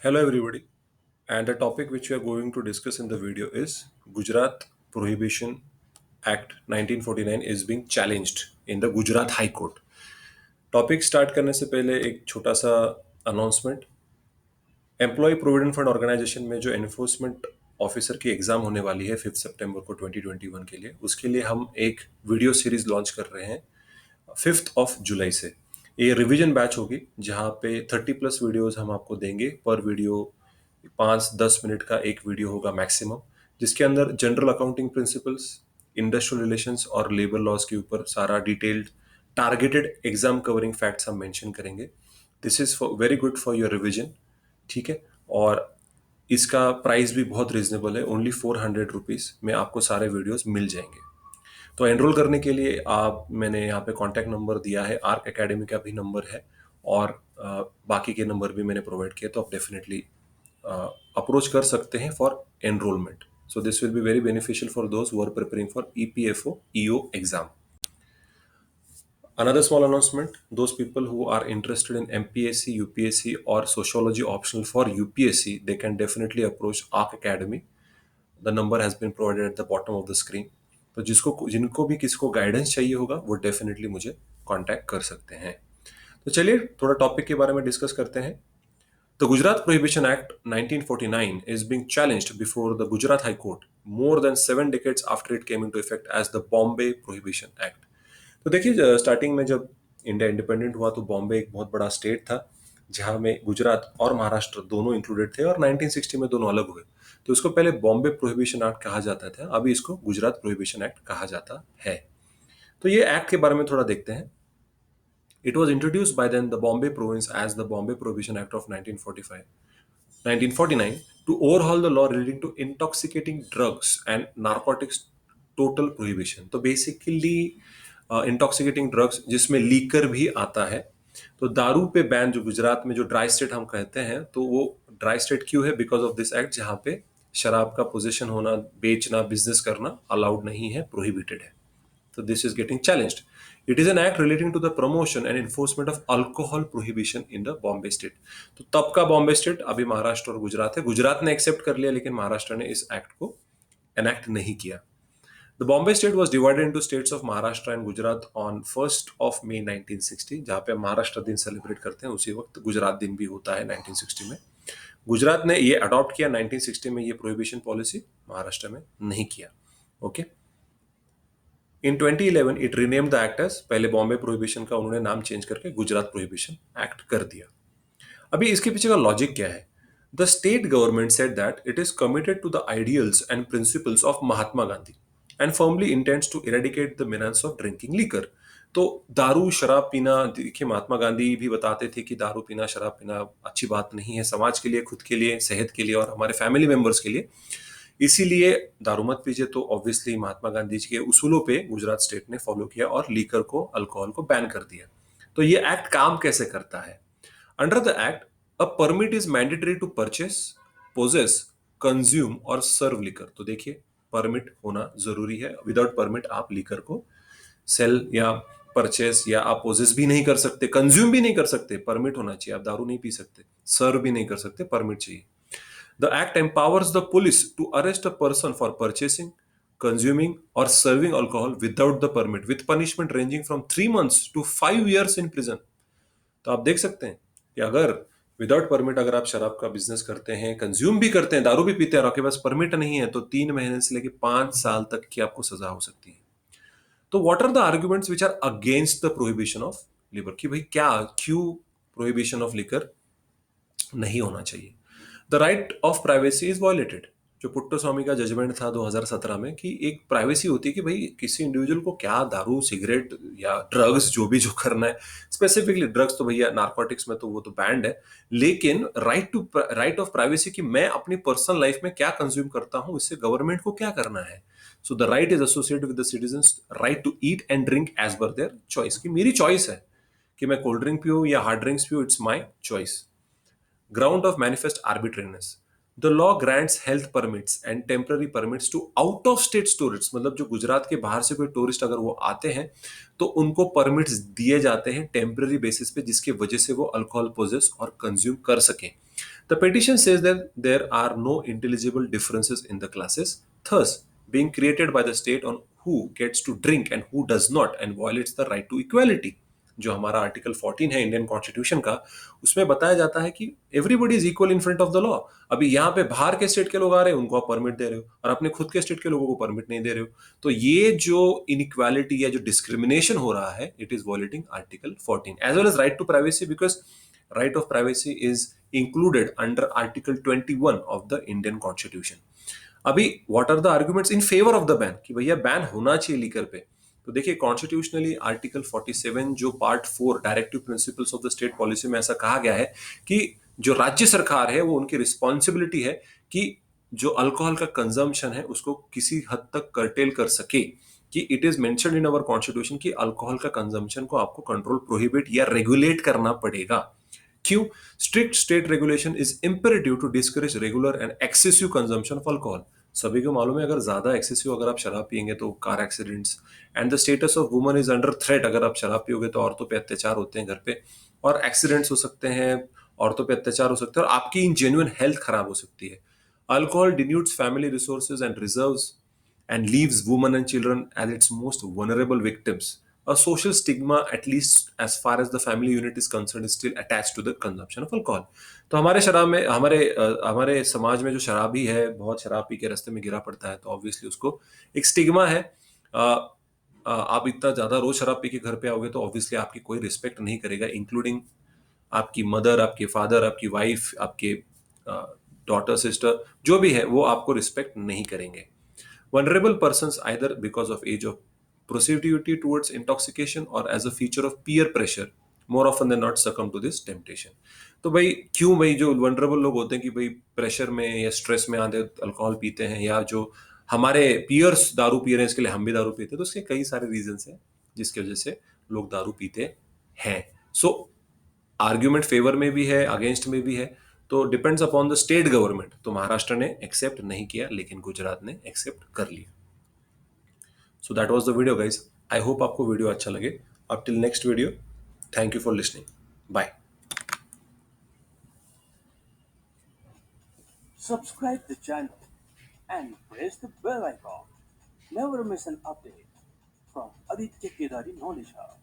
Hello everybody, and the topic which we are going to discuss in the video is Gujarat Prohibition Act 1949 is being challenged in the Gujarat High Court. Topic start करने से पहले एक छोटा सा announcement. Employ provident fund organisation में जो enforcement officer की exam होने वाली है 5 सितंबर को 2021 के लिए, उसके लिए हम एक वीडियो सीरीज लॉन्च कर रहे हैं 5 जुलाई से। ये रिवीजन बैच होगी जहाँ पे 30+ वीडियोस हम आपको देंगे। पर वीडियो 5-10 मिनट का एक वीडियो होगा मैक्सिमम, जिसके अंदर general accounting principles, industrial relations और लेबर लॉज के ऊपर सारा detailed targeted exam covering facts हम मेंशन करेंगे। This is for very good for your revision, ठीक है। और इसका प्राइस भी बहुत रिजनेबल है, ओनली 400 रुपीज़ में आपको सारे वीडियोस मिल जाएंगे। तो एनरोल करने के लिए मैंने यहाँ पे कॉन्टैक्ट नंबर दिया है, आर्क एकेडमी का भी नंबर है और बाकी के नंबर भी मैंने प्रोवाइड किए, तो आप डेफिनेटली अप्रोच कर सकते हैं for enrolment. So this will be very beneficial for those who are preparing for EPFO EO exam. Another small announcement, those people who are interested in MPSC, UPSC or sociology optional for UPSC, they can definitely approach ARC Academy. The number has been provided at the bottom of the screen. तो जिनको भी किसी को guidance चाहिए होगा वो definitely मुझे contact कर सकते हैं। तो चलिए थोड़ा टॉपिक के बारे में डिस्कस करते हैं। The Gujarat Prohibition Act 1949 is being challenged before the Gujarat High Court more than 7 decades after it came into effect as the Bombay Prohibition Act. तो देखिए, स्टार्टिंग में जब इंडिया इंडिपेंडेंट हुआ तो बॉम्बे एक बहुत बड़ा स्टेट था जहां में गुजरात और महाराष्ट्र दोनों इंक्लूडेड थे, और 1960 में दोनों अलग हुए। तो इसको पहले बॉम्बे प्रोहिबिशन एक्ट कहा जाता था, अभी इसको गुजरात प्रोहिबिशन एक्ट कहा जाता है। तो ये एक्ट के बारे में थोड़ा देखते हैं। It was introduced by then the Bombay province as the Bombay prohibition act of 1949 to overhaul the law relating to intoxicating drugs and narcotics total prohibition। तो बेसिकली इंटॉक्सिकेटिंग ड्रग्स जिसमें लीकर भी आता है। तो दारू पे बैन जो गुजरात में जो ड्राई स्टेट हम कहते हैं, तो वो ड्राई स्टेट क्यों है? बिकॉज ऑफ दिस एक्ट, जहाँ पे शराब का पोजीशन होना, बेचना, बिजनेस करना अलाउड नहीं है, प्रोहिबिटेड है। So this is getting challenged. It is an act relating to the promotion and enforcement of alcohol prohibition in the Bombay state। तो तब का बॉम्बे स्टेट अभी महाराष्ट्र और गुजरात है। गुजरात ने एक्सेप्ट कर लिया लेकिन महाराष्ट्र ने इस एक्ट को एनैक्ट नहीं किया। The Bombay state was divided into states of Maharashtra and Gujarat on 1st of May 1960। जहाँ पे हम महाराष्ट्र दिन सेलिब्रेट करते हैं उसी वक्त गुजरात दिन भी होता है 1960 में। गुजरात ने ये अडॉप्ट किया 1960 में, ये प्रोहिबिशन पॉलिसी, महाराष्ट्र में नहीं किया। Okay. In 2011 it renamed the act as, पहले बॉम्बे प्रोहिबिशन का उन्होंने नाम चेंज करके गुजरात प्रोहिबिशन एक्ट कर दिया। अभी इसके पीछे का लॉजिक क्या है? The state government said that it is committed to the ideals and principles of Mahatma Gandhi and firmly intends to eradicate the menace of drinking liquor. तो दारू शराब पीना, देखिए महात्मा गांधी भी बताते थे कि दारू पीना शराब पीना अच्छी बात नहीं है समाज के लिए, खुद के लिए, सेहत के लिए और हमारे फैमिली मेंबर्स के लिए। इसीलिए दारू मत पीजिए। तो ऑब्वियसली महात्मा गांधी जी के उसूलों पे गुजरात स्टेट ने फॉलो किया और लीकर को, अल्कोहल को बैन कर दिया। तो ये एक्ट काम कैसे करता है? Under the act, a permit is mandatory to purchase, possess, consume और सर्व लीकर। तो देखिए, परमिट होना जरूरी है। विदाउट परमिट आप लीकर को सेल या परचेस या आप पोजेस भी नहीं कर सकते, कंज्यूम भी नहीं कर सकते, परमिट होना चाहिए। आप दारू नहीं पी सकते, सर्व भी नहीं कर सकते, परमिट चाहिए। The act empowers the police to arrest a person for purchasing, consuming, or serving alcohol without the permit, with punishment ranging from 3 months to 5 years in prison। तो आप देख सकते हैं कि अगर विदाउट परमिट अगर आप शराब का बिजनेस करते हैं, कंज्यूम भी करते हैं, दारू भी पीते हैं और आपके पास परमिट नहीं है, तो 3 महीने से लेकर 5 साल तक की आपको सजा हो सकती है। तो what are the arguments which are against the prohibition of liquor, कि भाई क्या, क्यों प्रोहिबिशन ऑफ लिकर नहीं होना चाहिए? The right of privacy is violated. जो पुट्टस्वामी का जजमेंट था 2017 में, कि एक प्राइवेसी होती है कि भाई किसी इंडिविजुअल को क्या दारू, सिगरेट या ड्रग्स जो करना है, स्पेसिफिकली ड्रग्स तो भैया नार्कोटिक्स में तो वो तो बैंड है, लेकिन राइट ऑफ प्राइवेसी कि मैं अपनी पर्सनल लाइफ में क्या कंज्यूम करता हूं, इससे गवर्नमेंट को क्या करना है। So the right is associated with the citizens right to eat and drink as per their choice, कि मेरी चॉइस है कि मैं कोल्ड ड्रिंक पीऊं या हार्ड ड्रिंक्स पीऊं, it's my choice. Ground of manifest arbitrariness, the law grants health permits and temporary permits to out of state tourists। मतलब जो गुजरात के बाहर से कोई टूरिस्ट अगर वो आते हैं तो उनको परमिट्स दिए जाते हैं टेम्पररी बेसिस पे, जिसकी वजह से वो अल्कोहल पोजेस और कंज्यूम कर सकें। The petition says that there are no intelligible differences in the classes, thus being created by the state on who gets to drink and who does not, and violates the right to equality. जो हमारा article 14 है Indian constitution का, उसमें बताया जाता है कि everybody is equal in front of the law. अभी यहाँ पे बाहर के स्टेट के लोग आ रहे हैं, उनको आप परमिट दे रहे हो, और अपने खुद के स्टेट के लोगों को परमिट नहीं दे रहे हो। तो ये जो इनइक्वालिटी या जो डिस्क्रिमिनेशन हो रहा है, it is violating article 14 as well as right to privacy, because right of privacy is included under article 21 of the Indian constitution. अभी what are the arguments in favor of the ban कि भैया ban होना चाहिए liquor पे। तो देखिए constitutionally article 47 जो part 4 directive principles of the state policy में ऐसा कहा गया है कि जो राज्य सरकार है वो उनकी रिस्पॉन्सिबिलिटी है कि जो अल्कोहल का कंजम्पशन है उसको किसी हद तक कर्टेल कर सके, कि it is mentioned in our constitution कि अल्कोहल का कंजम्पशन को आपको कंट्रोल प्रोहिबिट या रेगुलेट करना पड़ेगा। क्यों? Strict state regulation is imperative to discourage regular and excessive consumption of alcohol. सभी को मालूम है अगर ज्यादा एक्सेसिव अगर आप शराब पियेंगे तो car accidents and the status of woman is under threat. अगर आप शराब पियोगे तो औरतों पे अत्याचार होते हैं घर पे, और एक्सीडेंट्स हो सकते हैं, औरतों पे अत्याचार हो सकते हैं, और आपकी इन जेन्युइन हेल्थ खराब हो सकती है। Alcohol denudes family resources and reserves and leaves women and children as its most vulnerable victims. A social stigma, at least as far as the family unit is concerned, is still attached to the consumption of alcohol. तो हमारे शराब में हमारे समाज में जो शराबी है बहुत शराब पी के रास्ते में गिरा पड़ता है, तो ऑब्वियसली उसको एक स्टिग्मा है। आप इतना ज्यादा रोज शराब पी के घर पे आओगे तो ऑब्वियसली आपकी कोई रिस्पेक्ट नहीं करेगा, इंक्लूडिंग आपकी मदर, आपके फादर, आपकी वाइफ, आपके डॉटर, सिस्टर, जो भी है वो आपको रिस्पेक्ट नहीं करेंगे। Vulnerable persons, either because of age of proclivity towards intoxication or as a feature of peer pressure, more often than not succumb to this temptation. तो भाई क्यों भाई जो वनरेबल लोग होते हैं कि भाई प्रेशर में या स्ट्रेस में आते अल्कोहल पीते हैं, या जो हमारे पियर्स दारू पी रहे हैं इसके लिए हम भी दारू पीते हैं, तो उसके कई सारे रीजंस हैं जिसकी वजह से लोग दारू पीते हैं। सो आर्ग्यूमेंट फेवर में भी है, अगेंस्ट में भी है, तो depends upon the state government. तो महाराष्ट्र ने एक्सेप्ट नहीं किया लेकिन गुजरात ने एक्सेप्ट कर लिया। So that was the video guys. I hope आपको वीडियो अच्छा लगे। अब till next video, thank you for listening, bye. Subscribe the channel and press the bell icon. Never miss an update from Aditya Kedari Knowledge Hub.